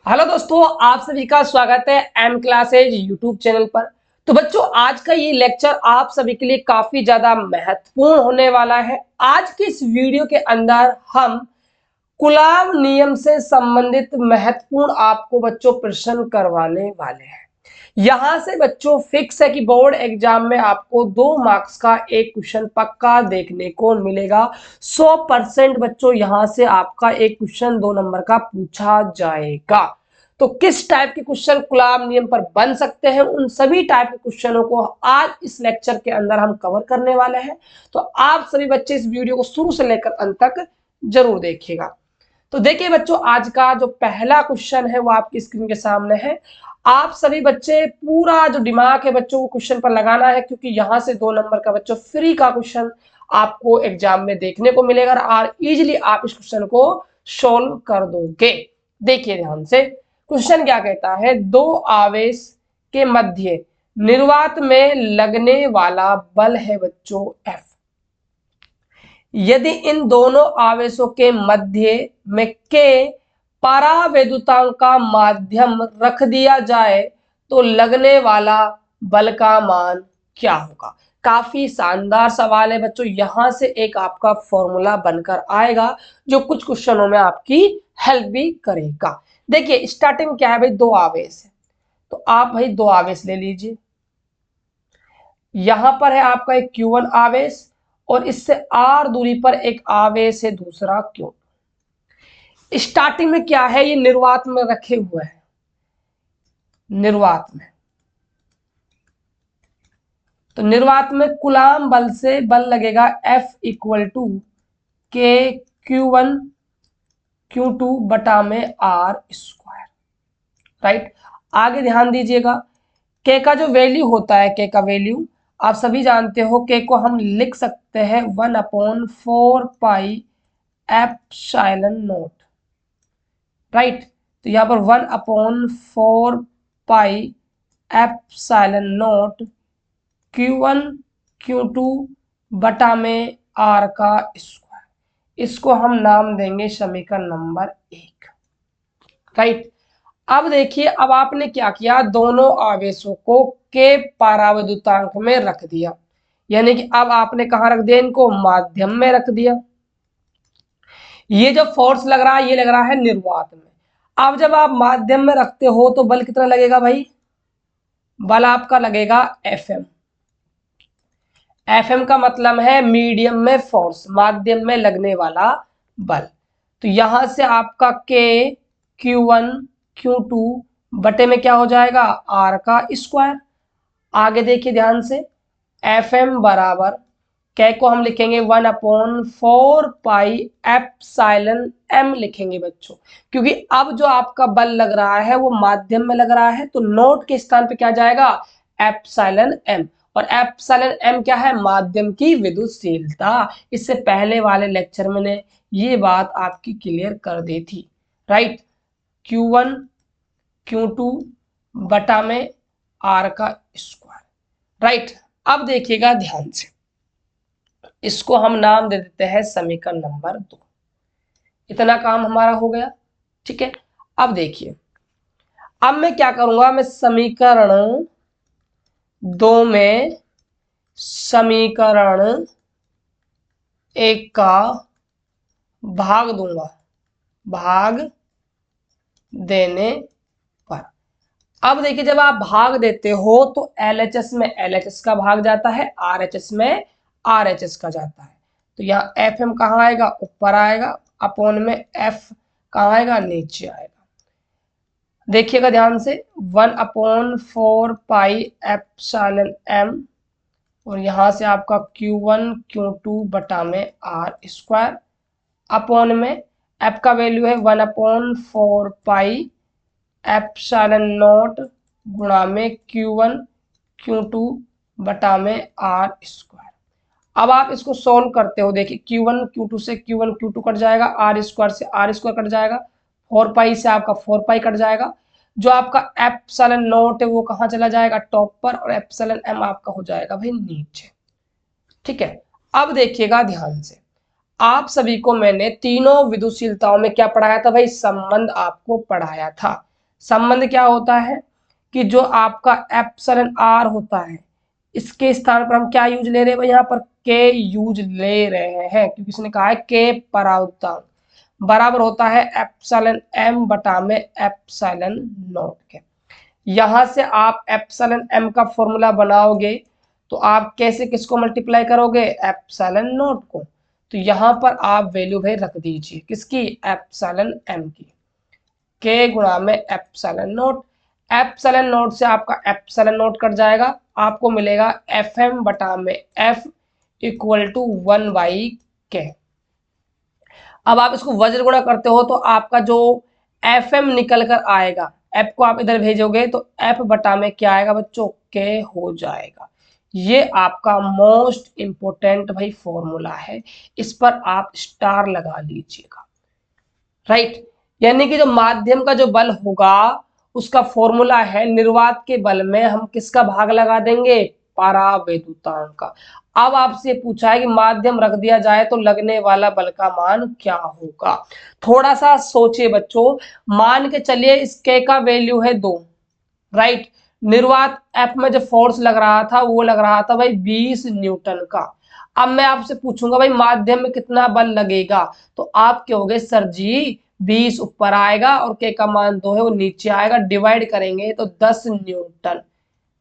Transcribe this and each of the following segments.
Hello दोस्तों, आप सभी का स्वागत है एम क्लासेज यूट्यूब चैनल पर। तो बच्चों, आज का ये लेक्चर आप सभी के लिए काफी ज्यादा महत्वपूर्ण होने वाला है। आज के इस वीडियो के अंदर हम कुलाम नियम से संबंधित महत्वपूर्ण आपको बच्चों प्रश्न करवाने वाले हैं। यहां से बच्चों फिक्स है कि बोर्ड एग्जाम में आपको 2 मार्क्स का एक क्वेश्चन पक्का देखने को मिलेगा। 100% बच्चों यहां से आपका एक क्वेश्चन 2 नंबर का पूछा जाएगा। तो किस टाइप के क्वेश्चन कुलाम नियम पर बन सकते हैं, उन सभी टाइप के क्वेश्चनों को आज इस लेक्चर के अंदर हम कवर करने वाले हैं। तो आप सभी बच्चे इस वीडियो को शुरू से लेकर अंत तक जरूर देखिएगा। तो देखिए बच्चों, आज का जो पहला क्वेश्चन है वो आपकी स्क्रीन के सामने है। आप सभी बच्चे पूरा जो दिमाग है बच्चों को क्वेश्चन पर लगाना है, क्योंकि यहां से 2 नंबर का बच्चों फ्री का क्वेश्चन आपको एग्जाम में देखने को मिलेगा और इजीली आप इस क्वेश्चन को सोल्व कर दोगे। देखिए ध्यान से, क्वेश्चन क्या कहता है। 2 आवेश के मध्य निर्वात में लगने वाला बल है बच्चों F। यदि इन दोनों आवेशों के मध्य में के परावैद्युतांक का माध्यम रख दिया जाए तो लगने वाला बल का मान क्या होगा। काफी शानदार सवाल है बच्चों। यहां से एक आपका फॉर्मूला बनकर आएगा जो कुछ क्वेश्चनों में आपकी हेल्प भी करेगा। देखिए स्टार्टिंग में क्या है भाई, 2 आवेश है, तो आप भाई 2 आवेश ले लीजिए। यहां पर है आपका एक Q1 आवेश और इससे R दूरी पर एक आवेश है दूसरा Q। स्टार्टिंग में क्या है, ये निर्वात में रखे हुए हैं। निर्वात में, तो निर्वात में कुलाम बल से बल लगेगा F इक्वल टू के Q1 Q2 बटा में R स्क्वायर। राइट, आगे ध्यान दीजिएगा। के का जो वैल्यू होता है, के का वैल्यू आप सभी जानते हो। के को हम लिख सकते हैं 1/4 पाई एप्सिलॉन नॉट। राइट, तो यहां पर 1/4 pi epsilon not Q1 Q2 बटा में R का स्क्वायर। इसको हम नाम देंगे समीकरण नंबर 1। राइट, अब देखिए, अब आपने क्या किया, दोनों आवेशों को के परावैद्युतांक में रख दिया। यानी कि अब आपने कहां रख दिया, इनको माध्यम में रख दिया। ये जो फोर्स लग रहा है ये लग रहा है निर्वात में। अब जब आप माध्यम में रखते हो तो बल कितना लगेगा भाई, बल आपका लगेगा Fm। Fm का मतलब है मीडियम में फोर्स, माध्यम में लगने वाला बल। तो यहां से आपका K Q1 Q2 बटे में क्या हो जाएगा, R का स्क्वायर। आगे देखिए ध्यान से, Fm बराबर K को हम लिखेंगे 1/4 पाई एप्सिलॉन m लिखेंगे बच्चों, क्योंकि अब जो आपका बल लग रहा है वो माध्यम में लग रहा है। तो नोट के स्थान पे क्या जाएगा, एप्सिलॉन m। और एप्सिलॉन m क्या है, माध्यम की विद्युतशीलता। इससे पहले वाले लेक्चर में ने ये बात आपकी क्लियर कर दी थी। राइट, Q1 Q2 बटा में R का स्क्वायर। राइट, अब देखिएगा ध्यान से, इसको हम नाम दे देते हैं समीकरण नंबर 2। इतना काम हमारा हो गया। ठीक है, अब देखिए, अब मैं क्या करूंगा, मैं समीकरण 2 में समीकरण 1 का भाग दूंगा, भाग देने पर। अब देखिए, जब आप भाग देते हो तो LHS में LHS का भाग जाता है, RHS में RHS का जाता है। तो यहाँ FM कहाँ आएगा, ऊपर आएगा, अपॉन में F कहाँ आएगा, नीचे आएगा। देखिएगा ध्यान से, 1/4 पाई एप्सिलॉन m और यहां से आपका Q1 Q2 बटा में R स्क्वायर, अपॉन में F का वैल्यू है 1/4 पाई एप्सिलॉन नॉट गुणा में Q1 Q2 बटा में R स्क्वायर। अब आप इसको सोल्व करते हो, देखिए Q1 Q2 से Q1 Q2 कट जाएगा, R स्क्वायर से R स्क्वायर कट जाएगा, 4 पाई से आपका 4 पाई कट जाएगा। जो आपका एप्सिलॉन नॉट है वो कहाँ चला जाएगा, टॉप पर, और एप्सिलॉन m आपका हो जाएगा भाई नीचे। ठीक है, अब देखिएगा ध्यान से, आप सभी को मैंने तीनों विद्युतशीलताओं में क्या पढ़ाया था भाई, संबंध आपको पढ़ाया था। संबंध क्या होता है कि जो आपका एप्सिलॉन आर होता है इसके स्थान पर हम क्या यूज ले रहे हैं भाई, यहाँ पर के यूज ले रहे हैं, क्योंकि इसने कहा है के परावर्तक बराबर होता है एप्सिलॉन एम बटा में एप्सिलॉन नॉट के। यहां से आप एप्सिलॉन एम का फॉर्मूला बनाओगे तो आप कैसे किसको मल्टीप्लाई करोगे, एप्सिलॉन नॉट को। तो यहां पर आप वैल्यू भाई रख दीजिए किसकी, एप्सिलॉन एम की, के गुणा में एप्सिलॉन नॉट। एप्सिलॉन नॉट से आपका एप्सिलॉन नॉट कट जाएगा, आपको मिलेगा एफ एम बटा में एफ इक्वल टू 1/k। अब आप इसको वज्र गुणा करते हो तो आपका जो एफ एम निकल कर आएगा, एफ को आप इधर भेजोगे तो एफ बटा में क्या आएगा बच्चों, के हो जाएगा। ये आपका मोस्ट इंपोर्टेंट भाई फॉर्मूला है, इस पर आप स्टार लगा लीजिएगा, राइट। यानी कि जो माध्यम का जो बल होगा उसका फॉर्मूला है निर्वात के बल में हम किसका भाग लगा देंगे, परावैद्युतांक का। अब आपसे पूछा है कि माध्यम रख दिया जाए तो लगने वाला बल का मान क्या होगा। थोड़ा सा सोचिए बच्चों, मान के चलिए इस के का वैल्यू है 2, राइट। निर्वात एफ में जो फोर्स लग रहा था वो लग रहा था भाई 20 न्यूटन का। अब मैं आपसे पूछूंगा भाई माध्यम में कितना बल लगेगा, तो आप कहोगे सर जी 20 ऊपर आएगा और के का मान 2 है वो नीचे आएगा, डिवाइड करेंगे तो 10 न्यूटन,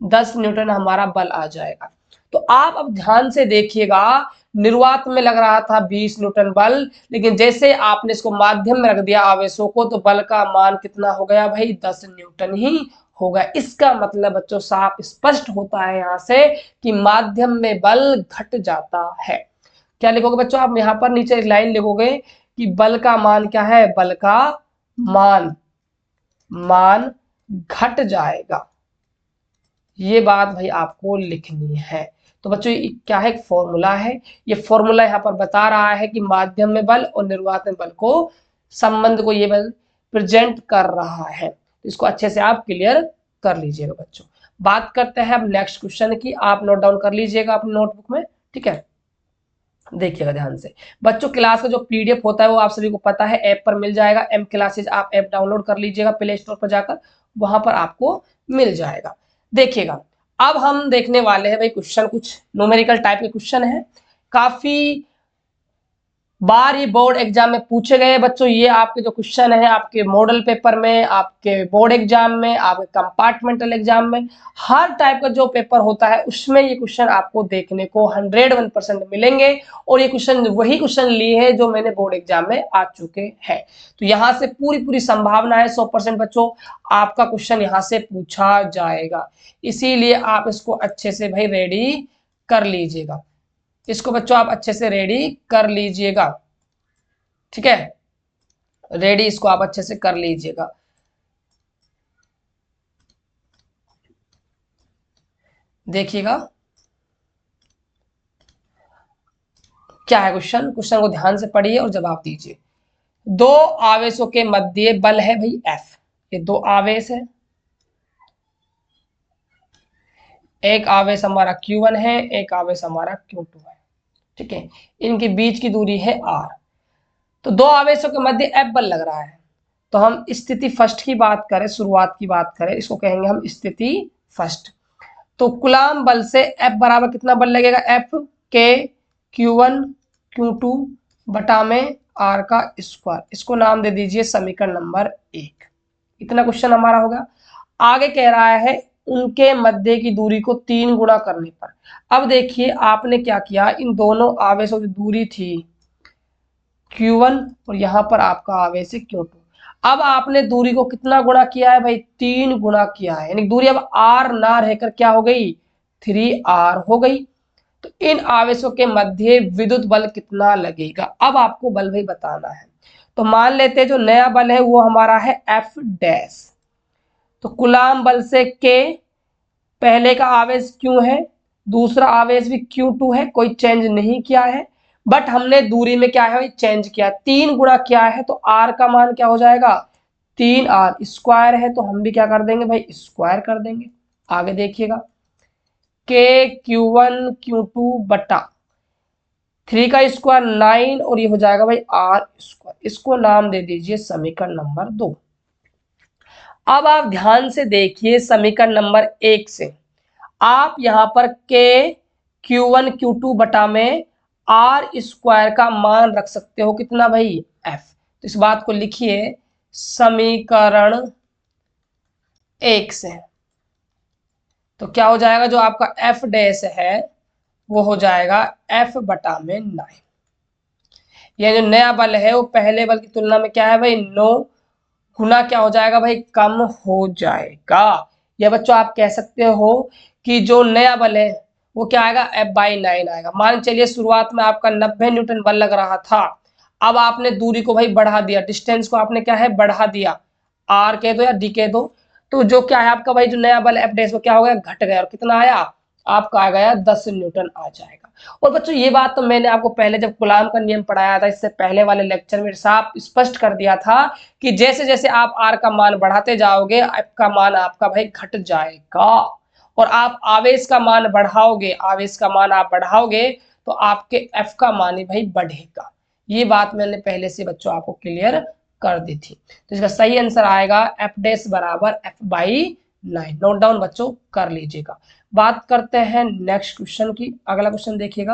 10 न्यूटन हमारा बल आ जाएगा। तो आप अब ध्यान से देखिएगा, निर्वात में लग रहा था 20 न्यूटन बल, लेकिन जैसे आपने इसको माध्यम में रख दिया आवेशों को तो बल का मान कितना हो गया भाई, 10 न्यूटन ही होगा। इसका मतलब बच्चों साफ स्पष्ट होता है यहाँ से कि माध्यम में बल घट जाता है। क्या लिखोगे बच्चों आप यहाँ पर नीचे एक लाइन लिखोगे कि बल का मान क्या है, बल का मान घट जाएगा। ये बात भाई आपको लिखनी है। तो बच्चों ये क्या है, एक फॉर्मूला है, ये फॉर्मूला यहाँ पर बता रहा है कि माध्यम में बल और निर्वात में बल को संबंध को ये बल प्रेजेंट कर रहा है। तो इसको अच्छे से आप क्लियर कर लीजिएगा बच्चों। बात करते हैं अब नेक्स्ट क्वेश्चन की, आप नोट डाउन कर लीजिएगा अपनी नोटबुक में, ठीक है। देखिएगा ध्यान से बच्चों, क्लास का जो पीडीएफ होता है वो आप सभी को पता है ऐप पर मिल जाएगा, एम क्लासेज आप ऐप डाउनलोड कर लीजिएगा प्ले स्टोर पर जाकर, वहां पर आपको मिल जाएगा। देखिएगा अब हम देखने वाले हैं भाई क्वेश्चन, कुछ न्यूमेरिकल टाइप के क्वेश्चन है, काफी बार ये बोर्ड एग्जाम में पूछे गए बच्चों। ये आपके जो क्वेश्चन है आपके मॉडल पेपर में, आपके बोर्ड एग्जाम में, आपके कंपार्टमेंटल एग्जाम में, हर टाइप का जो पेपर होता है उसमें ये क्वेश्चन आपको देखने को 101% मिलेंगे। और ये क्वेश्चन वही क्वेश्चन लिए हैं जो मैंने बोर्ड एग्जाम में आ चुके हैं। तो यहाँ से पूरी पूरी संभावना है 100% बच्चों आपका क्वेश्चन यहाँ से पूछा जाएगा, इसीलिए आप इसको अच्छे से भाई रेडी कर लीजिएगा। इसको बच्चों आप अच्छे से रेडी कर लीजिएगा, ठीक है, रेडी इसको आप अच्छे से कर लीजिएगा। देखिएगा क्या है क्वेश्चन, क्वेश्चन को ध्यान से पढ़िए और जवाब दीजिए। दो आवेशों के मध्य बल है भाई F, ये दो आवेश है, एक आवेश हमारा Q1 है, एक आवेश हमारा Q2 है, ठीक है। इनके बीच की दूरी है R। तो दो आवेशों के मध्य F बल लग रहा है, तो हम स्थिति फर्स्ट की बात करें, शुरुआत की बात करें, इसको कहेंगे हम स्थिति फर्स्ट। तो कुलाम बल से F बराबर कितना बल लगेगा, F के Q1 Q2 बटा में R का स्क्वायर, इसको नाम दे दीजिए समीकरण नंबर 1। इतना क्वेश्चन हमारा होगा। आगे कह रहा है उनके मध्य की दूरी को 3 गुणा करने पर। अब देखिए आपने क्या किया, इन दोनों आवेशों की दूरी थी Q1 और यहाँ पर आपका आवेश है Q2। अब आपने दूरी को कितना गुणा किया है भाई, 3 गुणा किया है, यानी दूरी अब R ना रहकर क्या हो गई, 3R हो गई। तो इन आवेशों के मध्य विद्युत बल कितना लगेगा, अब आपको बल भाई बताना है। तो मान लेते हैं जो नया बल है वो हमारा है F डैश। तो कुलाम बल से K, पहले का आवेश Q है, दूसरा आवेश भी Q2 है, कोई चेंज नहीं किया है, बट हमने दूरी में क्या है चेंज किया, 3 गुणा किया है, तो R का मान क्या हो जाएगा, 3R स्क्वायर है, तो हम भी क्या कर देंगे भाई स्क्वायर कर देंगे। आगे देखिएगा के Q1 Q2 बटा 3 का स्क्वायर 9 और ये हो जाएगा भाई R स्क्वायर, इसको नाम दे दीजिए समीकरण नंबर 2। अब आप ध्यान से देखिए समीकरण नंबर 1 से आप यहां पर के Q1 Q2 बटा में आर स्क्वायर का मान रख सकते हो कितना भाई F। तो इस बात को लिखिए समीकरण 1 से। तो क्या हो जाएगा, जो आपका F डैश है वो हो जाएगा F बटा में 9। यह जो नया बल है वो पहले बल की तुलना में क्या है भाई 9 गुना क्या हो जाएगा भाई कम हो जाएगा। या बच्चों आप कह सकते हो कि जो नया बल है वो क्या आएगा F/9 आएगा। मान चलिए शुरुआत में आपका 90 न्यूटन बल लग रहा था, अब आपने दूरी को भाई बढ़ा दिया, डिस्टेंस को आपने क्या है बढ़ा दिया, R कह दो या D कह दो। तो जो क्या है आपका भाई जो नया बल F डैश वो क्या हो गया घट गया, और कितना आया आपका आ गया 10 न्यूटन आ जाएगा। और बच्चों ये बात तो मैंने आपको पहले जब कूलाम का नियम पढ़ाया था, इससे पहले वाले लेक्चर में साफ स्पष्ट कर दिया था कि जैसे जैसे आप आर का मान बढ़ाते जाओगे एफ का मान आपका भाई घट जाएगा, और आप आवेश का मान बढ़ाओगे, आवेश का मान आप बढ़ाओगे तो आपके एफ का मान ही भाई बढ़ेगा। ये बात मैंने पहले से बच्चों आपको क्लियर कर दी थी। तो इसका सही आंसर आएगा एफ डैश बराबर F/9। नोट डाउन बच्चों कर लीजिएगा। बात करते हैं नेक्स्ट क्वेश्चन की। अगला क्वेश्चन देखिएगा।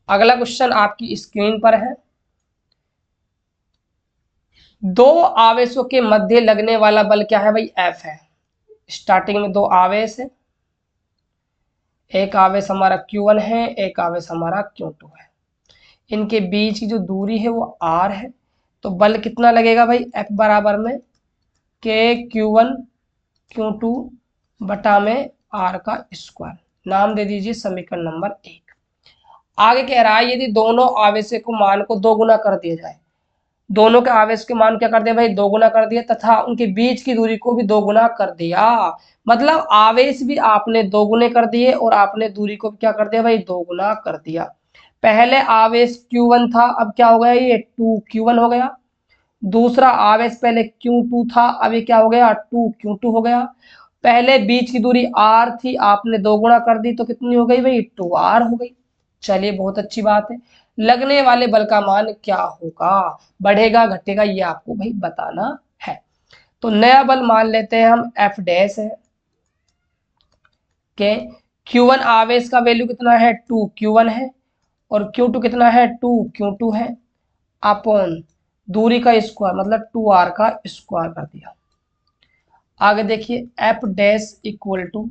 अगला क्वेश्चन आपकी स्क्रीन पर है। दो आवेशों के मध्य लगने वाला बल क्या है भाई F है। स्टार्टिंग में दो आवेश है, एक आवेश हमारा Q1 है, एक आवेश हमारा Q2 है। इनके बीच की जो दूरी है वो R है। तो बल कितना लगेगा भाई F बराबर में के Q1 Q2 बटा में R का स्क्वायर। नाम दे दीजिए समीकरण नंबर 1। आगे कह रहा है यदि दोनों आवेशों को मान को दो गुना कर दिया जाए, दोनों के आवेश के मान क्या कर दिया भाई दो गुना कर दिया, तथा उनके बीच की दूरी को भी दो गुना कर दिया। मतलब आवेश भी आपने दो गुने कर दिए और आपने दूरी को भी क्या कर दिया भाई दो गुना कर दिया। पहले आवेश Q1 था, अब क्या हो गया ये 2Q1 हो गया। दूसरा आवेश पहले Q2 था, अब ये क्या हो गया 2Q2 हो गया। पहले बीच की दूरी R थी, आपने दो गुना कर दी तो कितनी हो गई भाई 2R हो गई। चलिए बहुत अच्छी बात है। लगने वाले बल का मान क्या होगा, बढ़ेगा घटेगा ये आपको भाई बताना है। तो नया बल मान लेते हैं हम F डैश है के Q1 आवेश का वैल्यू कितना है 2Q1 है, और Q2 कितना है 2Q2 है, अपॉन दूरी का स्क्वायर मतलब 2R का स्क्वायर कर दिया। आगे देखिए F डैश इक्वल टू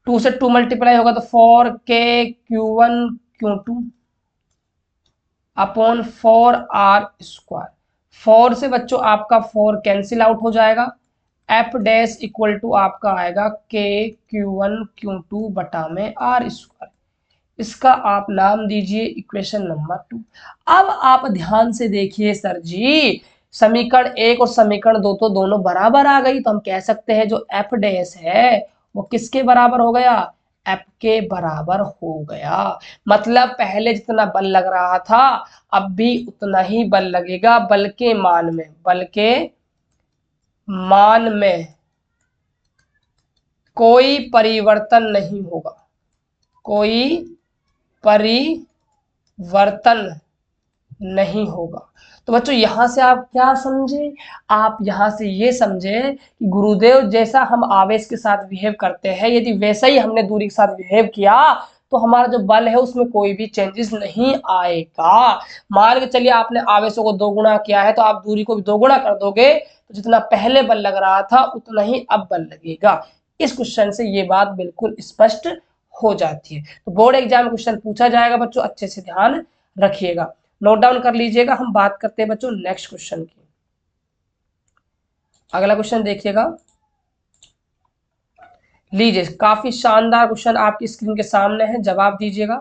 2 से 2 मल्टीप्लाई होगा तो 4K Q1 Q2 upon 4R square. 4 से बच्चों आपका 4 कैंसिल आउट हो जाएगा। F डैश इक्वल टू आपका आएगा KQ1 Q2 बटा में R स्क्वायर। इसका आप नाम दीजिए इक्वेशन नंबर 2। अब आप ध्यान से देखिए सर जी, समीकरण 1 और समीकरण 2 तो दोनों बराबर आ गई, तो हम कह सकते हैं जो F डैश है वो किसके बराबर हो गया F के बराबर हो गया। मतलब पहले जितना बल लग रहा था अब भी उतना ही बल लगेगा, बल के मान में, बल के मान में कोई परिवर्तन नहीं होगा, कोई परिवर्तन नहीं होगा। तो बच्चों यहां से आप क्या समझे, आप यहां से ये समझे कि गुरुदेव जैसा हम आवेश के साथ बिहेव करते हैं यदि वैसा ही हमने दूरी के साथ बिहेव किया तो हमारा जो बल है उसमें कोई भी चेंजेस नहीं आएगा। मान के चलिए आपने आवेशों को दो गुना किया है तो आप दूरी को भी दो गुना कर दोगे तो जितना पहले बल लग रहा था उतना ही अब बल लगेगा। इस क्वेश्चन से ये बात बिल्कुल स्पष्ट हो जाती है। तो बोर्ड एग्जाम क्वेश्चन पूछा जाएगा बच्चों, अच्छे से ध्यान रखिएगा, नोट डाउन कर लीजिएगा। हम बात करते हैं बच्चों नेक्स्ट क्वेश्चन की। अगला क्वेश्चन देखिएगा, लीजिए काफी शानदार क्वेश्चन आपकी स्क्रीन के सामने है, जवाब दीजिएगा।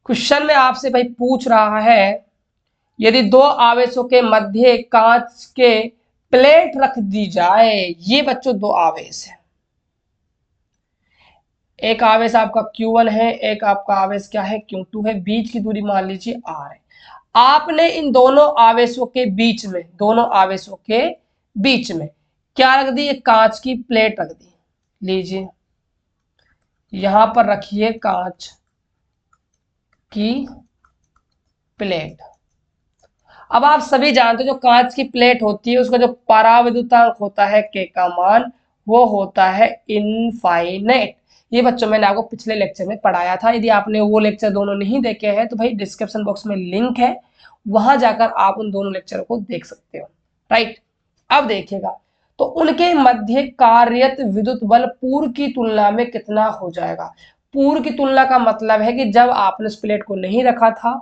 क्वेश्चन में आपसे भाई पूछ रहा है यदि दो आवेशों के मध्य कांच के प्लेट रख दी जाए, ये बच्चों दो आवेश है, एक आवेश आपका Q1 है, एक आपका आवेश क्या है Q2 है, बीच की दूरी मान लीजिए R है। आपने इन दोनों आवेशों के बीच में, दोनों आवेशों के बीच में क्या रख दी, एक कांच की प्लेट रख दी। लीजिए यहां पर रखिए कांच की प्लेट। अब आप सभी जानते हो जो कांच की प्लेट होती है उसका जो पराविद्युतांक होता है के का मान वो होता है इनफाइनाइट। ये बच्चों मैंने आपको पिछले लेक्चर में पढ़ाया था। यदि आपने वो लेक्चर दोनों नहीं देखे हैं तो भाई डिस्क्रिप्शन बॉक्स में लिंक है, वहां जाकर आप उन दोनों लेक्चर को देख सकते हो। राइट, अब देखिएगा तो उनके मध्य कार्यरत विद्युत बल पूर्व की तुलना में कितना हो जाएगा। पूर्व की तुलना का मतलब है कि जब आपने उस प्लेट को नहीं रखा था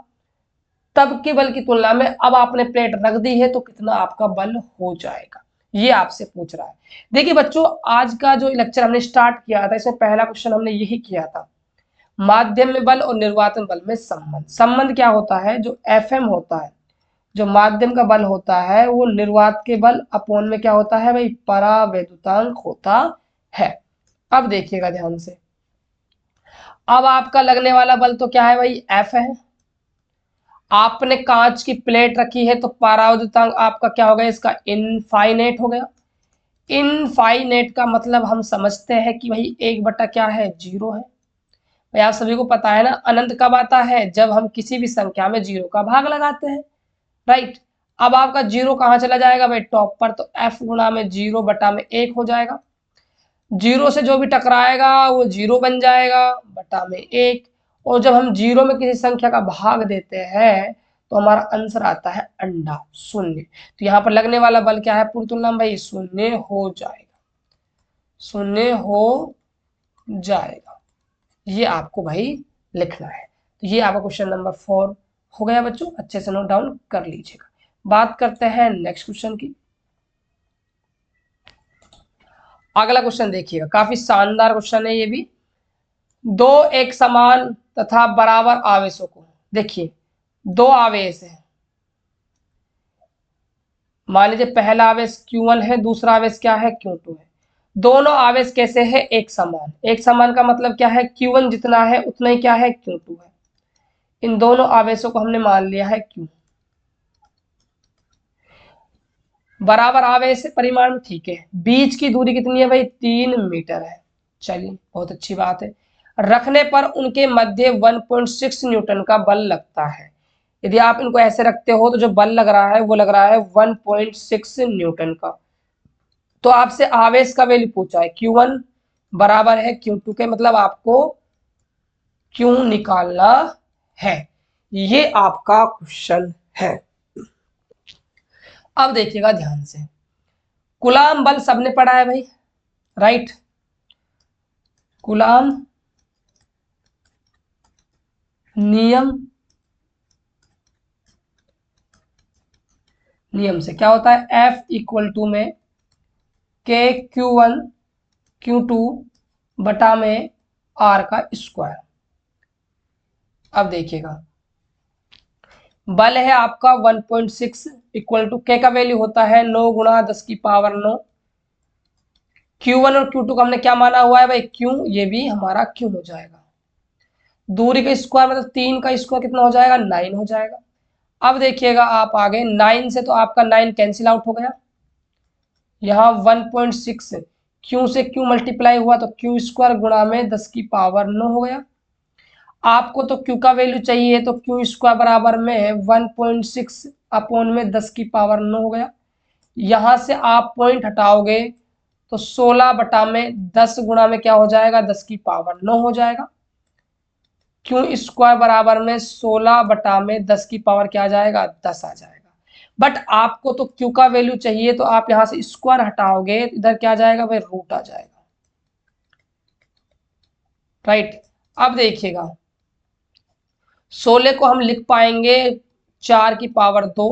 तब के बल की तुलना में अब आपने प्लेट रख दी है तो कितना आपका बल हो जाएगा, ये आपसे पूछ रहा है। देखिए बच्चों, आज का जो लेक्चर हमने स्टार्ट किया था इसमें पहला क्वेश्चन हमने यही किया था, माध्यम में बल और निर्वातन बल में संबंध। संबंध क्या होता है, जो एफएम होता है, जो माध्यम का बल होता है वो निर्वात के बल अपोन में क्या होता है भाई, परावैद्युतांक होता है। अब देखिएगा ध्यान से, अब आपका लगने वाला बल तो क्या है भाई, एफ है। आपने कांच की प्लेट रखी है तो परावैद्युतांक आपका क्या हो गया, इसका इनफाइनाइट हो गया। इनफाइनाइट का मतलब हम समझते हैं कि भाई एक बटा क्या है, जीरो है। भाई आप सभी को पता है ना, अनंत कब आता है, जब हम किसी भी संख्या में जीरो का भाग लगाते हैं। राइट, अब आपका जीरो कहाँ चला जाएगा भाई, टॉप पर, तो एफ गुणा में जीरो बटा में एक हो जाएगा। जीरो से जो भी टकराएगा वो जीरो बन जाएगा बटा में एक। और जब हम जीरो में किसी संख्या का भाग देते हैं तो हमारा आंसर आता है अंडा, शून्य। तो यहाँ पर लगने वाला बल क्या है, पूरी तुलना में भाई शून्य हो जाएगा, शून्य हो जाएगा। ये आपको भाई लिखना है। तो ये आपका क्वेश्चन नंबर 4 हो गया बच्चों, अच्छे से नोट डाउन कर लीजिएगा। बात करते हैं नेक्स्ट क्वेश्चन की। अगला क्वेश्चन देखिएगा, काफी शानदार क्वेश्चन है ये भी। दो एक समान तथा बराबर आवेशों को, देखिए दो आवेश है, मान लीजिए पहला आवेश Q1 है, दूसरा आवेश क्या है, Q2 है। दोनों आवेश कैसे है, एक समान। एक समान का मतलब क्या है, Q1 जितना है उतना ही क्या है, Q2 है। इन दोनों आवेशों को हमने मान लिया है Q। बराबर आवेश है परिमाण, ठीक है। बीच की दूरी कितनी है भाई, 3 मीटर है। चलिए बहुत अच्छी बात है। रखने पर उनके मध्य 1.6 न्यूटन का बल लगता है। यदि आप इनको ऐसे रखते हो तो जो बल लग रहा है वो लग रहा है 1.6 न्यूटन का। तो आपसे आवेश का वैल्यू पूछा है, Q1 बराबर है Q2 के, मतलब आपको Q निकालना है। ये आपका क्वेश्चन है। अब देखिएगा ध्यान से, कूलाम बल सबने पढ़ा है भाई, राइट। कूलाम नियम, नियम से क्या होता है, F इक्वल टू में के Q1 Q2 बटा में R का स्क्वायर। अब देखिएगा बल है आपका 1.6 इक्वल टू के का वैल्यू होता है 9 गुणा 10 की पावर 9। Q1 और Q2 का हमने क्या माना हुआ है भाई, Q, ये भी हमारा Q हो जाएगा। दूरी का स्क्वायर मतलब 3 का स्क्वायर कितना हो जाएगा, 9 हो जाएगा। अब देखिएगा आप आगे 9 से तो आपका 9 कैंसिल आउट हो गया। यहाँ 1.6 Q से Q मल्टीप्लाई हुआ तो Q स्क्वायर गुणा में 10 की पावर 9 हो गया। आपको तो Q का वैल्यू चाहिए तो Q स्क्वायर बराबर में 1.6 अपॉन में 10 की पावर 9 हो गया। यहाँ से आप पॉइंट हटाओगे तो 16 बटा में 10 गुणा में क्या हो जाएगा, 10 की पावर 9 हो जाएगा। Q स्क्वायर बराबर में 16 बटा में 10 की पावर क्या आ जाएगा, 10 आ जाएगा। बट आपको तो Q का वैल्यू चाहिए तो आप यहां से स्क्वायर हटाओगे इधर क्या आ जाएगा भाई, रूट आ जाएगा। राइट, अब देखिएगा 16 को हम लिख पाएंगे 4 की पावर 2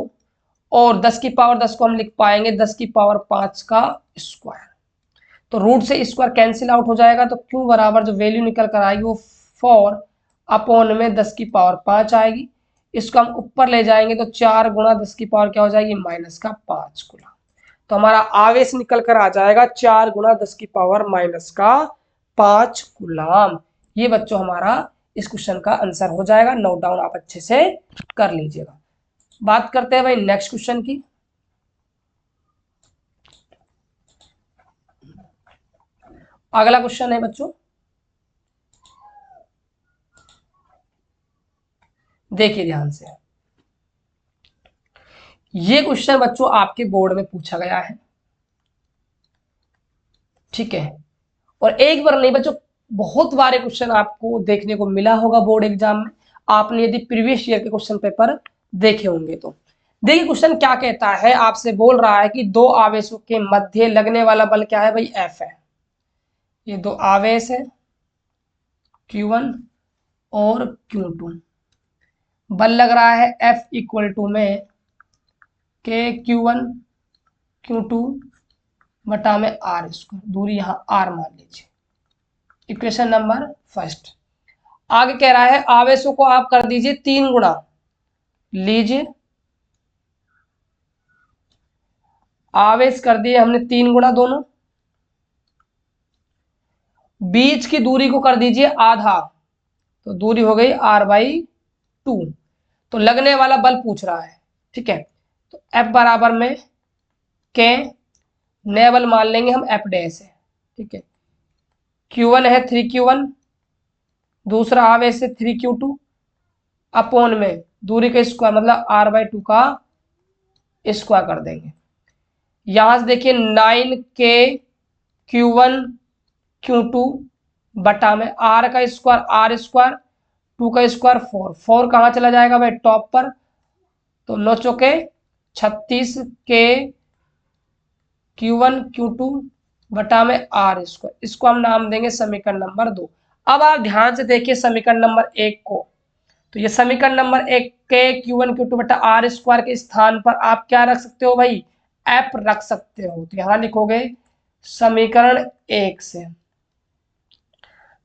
और 10 की पावर 10 को हम लिख पाएंगे 10 की पावर 5 का स्क्वायर। तो रूट से स्क्वायर कैंसिल आउट हो जाएगा तो Q बराबर जो वैल्यू निकल कर आएगी वो 4 अपॉन में 10 की पावर 5 आएगी। इसको हम ऊपर ले जाएंगे तो 4 गुणा 10 की पावर क्या हो जाएगी, माइनस का 5 गुना। तो हमारा आवेश निकल कर आ जाएगा 4 गुणा 10 की पावर माइनस का 5 गुलाम। ये बच्चों हमारा इस क्वेश्चन का आंसर हो जाएगा। नोट डाउन आप अच्छे से कर लीजिएगा। बात करते हैं भाई नेक्स्ट क्वेश्चन की। अगला क्वेश्चन है बच्चों, देखिए ध्यान से, ये क्वेश्चन बच्चों आपके बोर्ड में पूछा गया है, ठीक है। और एक बार नहीं बच्चों, बहुत बारे क्वेश्चन आपको देखने को मिला होगा बोर्ड एग्जाम में, आपने यदि प्रीवियस ईयर के क्वेश्चन पेपर देखे होंगे तो। देखिए क्वेश्चन क्या कहता है, आपसे बोल रहा है कि दो आवेशों के मध्य लगने वाला बल क्या है भाई, F है। ये दो आवेश है Q1 और Q2, बल लग रहा है F इक्वल टू में के Q1 Q2 बटा में R स्क्वायर, दूरी यहाँ R मान लीजिए। Equation number first. आगे कह रहा है आवेशों को आप कर दीजिए 3 गुणा, लीजिए आवेश कर दिए हमने 3 गुणा दोनों, बीच की दूरी को कर दीजिए आधा, तो दूरी हो गई R/2। तो लगने वाला बल पूछ रहा है, ठीक है। तो F बराबर में के नया बल मान लेंगे हम F डैश है, ठीक है। Q1 है 3Q1, दूसरा आवेश है 3Q2 अपॉन में दूरी का स्क्वायर मतलब R/2 का स्क्वायर कर देंगे। यहां से देखिए 9K Q1 Q2 बटा में R का स्क्वायर R स्क्वायर, 2 का स्क्वायर 4 कहाँ चला जाएगा भाई टॉप पर, तो 9 चौके 36 के Q1 Q2 बटा में R स्क्वायर, इसको हम नाम देंगे समीकरण नंबर 2। अब आप ध्यान से देखिए समीकरण नंबर 1 को, तो ये समीकरण नंबर 1 के Q1 Q2 बटा R स्क्वायर के स्थान पर आप क्या रख सकते हो भाई, F रख सकते हो। तो यहां लिखोगे समीकरण 1 से,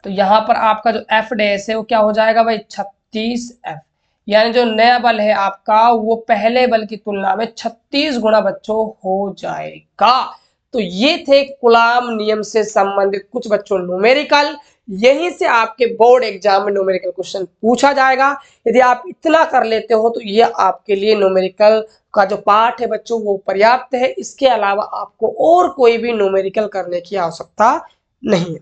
तो यहां पर आपका जो F डैश है वो क्या हो जाएगा भाई 36F, यानी जो नया बल है आपका वो पहले बल की तुलना में 36 गुना बच्चों हो जाएगा। तो ये थे कूलाम नियम से संबंधित कुछ बच्चों न्यूमेरिकल, यहीं से आपके बोर्ड एग्जाम में न्यूमेरिकल क्वेश्चन पूछा जाएगा। यदि आप इतना कर लेते हो तो ये आपके लिए न्यूमेरिकल का जो पार्ट है बच्चों वो पर्याप्त है, इसके अलावा आपको और कोई भी न्यूमेरिकल करने की आवश्यकता नहीं है।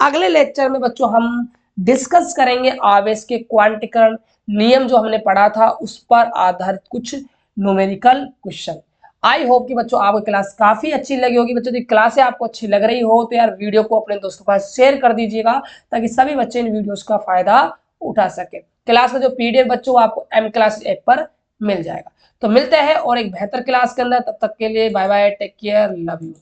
अगले लेक्चर में बच्चों हम डिस्कस करेंगे आवेश के क्वांटीकरण नियम जो हमने पढ़ा था उस पर आधारित कुछ न्यूमेरिकल क्वेश्चन। आई होप कि बच्चों आपको क्लास काफी अच्छी लगी होगी। बच्चों यदि क्लास आपको अच्छी लग रही हो तो यार वीडियो को अपने दोस्तों के साथ शेयर कर दीजिएगा ताकि सभी बच्चे इन वीडियोस का फायदा उठा सके। क्लास का जो पीडीएफ बच्चों आपको एम क्लासेस ऐप पर मिल जाएगा। तो मिलते हैं और एक बेहतर क्लास के अंदर, तब तक के लिए bye bye, take care, love you.